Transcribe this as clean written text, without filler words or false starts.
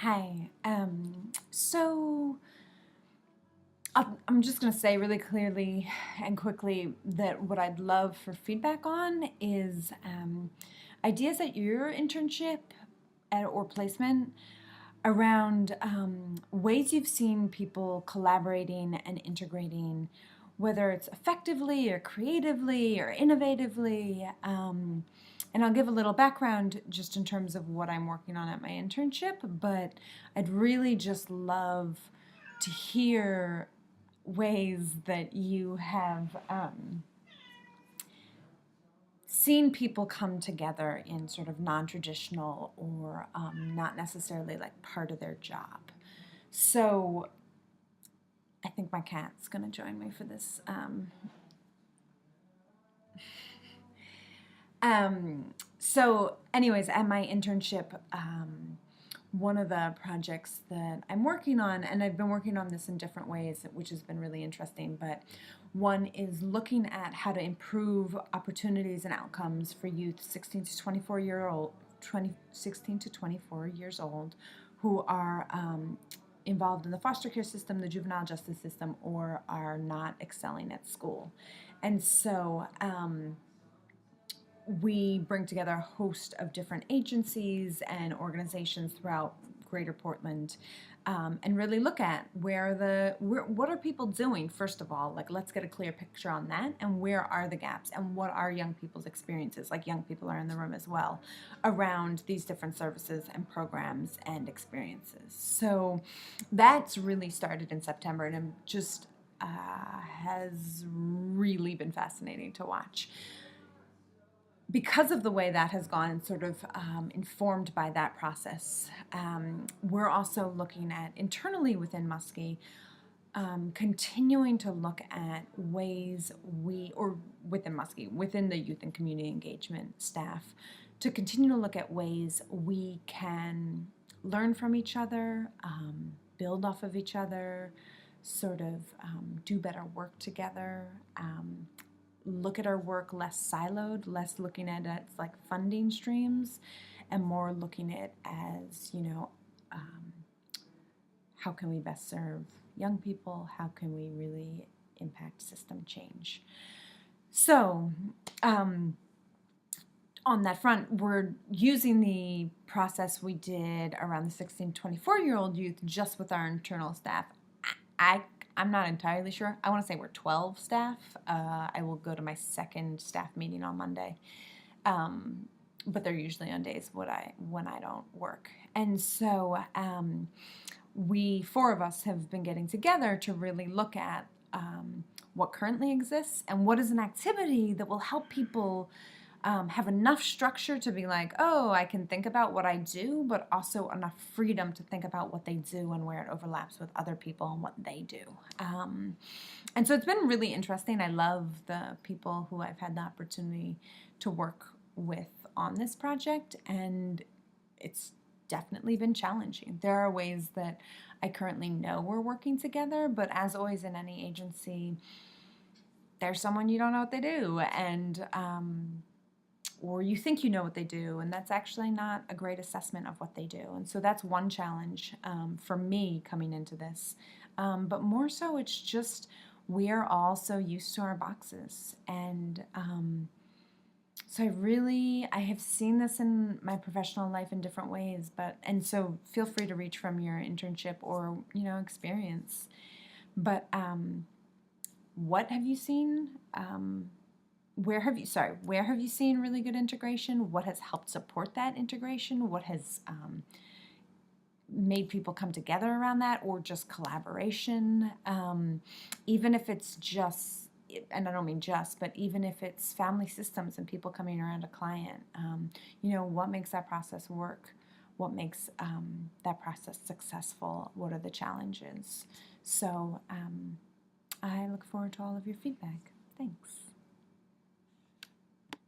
Hi. I'm just going to say really clearly and quickly that what I'd love for feedback on is ideas at your internship or placement around ways you've seen people collaborating and integrating, whether it's effectively or creatively or innovatively. And I'll give a little background just in terms of what I'm working on at my internship, but I'd really just love to hear ways that you have seen people come together in sort of non-traditional or not necessarily like part of their job. So I think my cat's going to join me for this. So anyways, at my internship, one of the projects that I'm working on, and I've been working on this in different ways, which has been really interesting, but one is looking at how to improve opportunities and outcomes for youth 16 to 24 years old who are involved in the foster care system, the juvenile justice system, or are not excelling at school. And so we bring together a host of different agencies and organizations throughout Greater Portland, and really look at what are people doing, first of all, like let's get a clear picture on that, and where are the gaps, and what are young people's experiences, like young people are in the room as well, around these different services and programs and experiences. So that's really started in September, and it just has really been fascinating to watch. Because of the way that has gone and sort of informed by that process, we're also looking at internally within Muskie, continuing to look at ways within Muskie, within the youth and community engagement staff, to continue to look at ways we can learn from each other, build off of each other, sort of do better work together, look at our work less siloed, less looking at it as like funding streams, and more looking at it as, how can we best serve young people? How can we really impact system change? So, on that front, we're using the process we did around the 16 to 24-year-old youth just with our internal staff. I'm not entirely sure. I want to say we're 12 staff. I will go to my second staff meeting on Monday, but they're usually on days when I don't work. And so four of us have been getting together to really look at what currently exists and what is an activity that will help people have enough structure to be like, oh, I can think about what I do, but also enough freedom to think about what they do and where it overlaps with other people and what they do. And so it's been really interesting. I love the people who I've had the opportunity to work with on this project, and it's definitely been challenging. There are ways that I currently know we're working together, but as always in any agency, there's someone you don't know what they do, and or you think you know what they do, and that's actually not a great assessment of what they do. And so that's one challenge for me coming into this. But more so, it's just we are all so used to our boxes. And so I have seen this in my professional life in different ways, and so feel free to reach from your internship or, experience. But what have you seen? Where have you seen really good integration? What has helped support that integration? What has made people come together around that, or just collaboration? Even if it's just, and I don't mean just, but even if it's family systems and people coming around a client, what makes that process work? What makes that process successful? What are the challenges? So I look forward to all of your feedback. Thanks.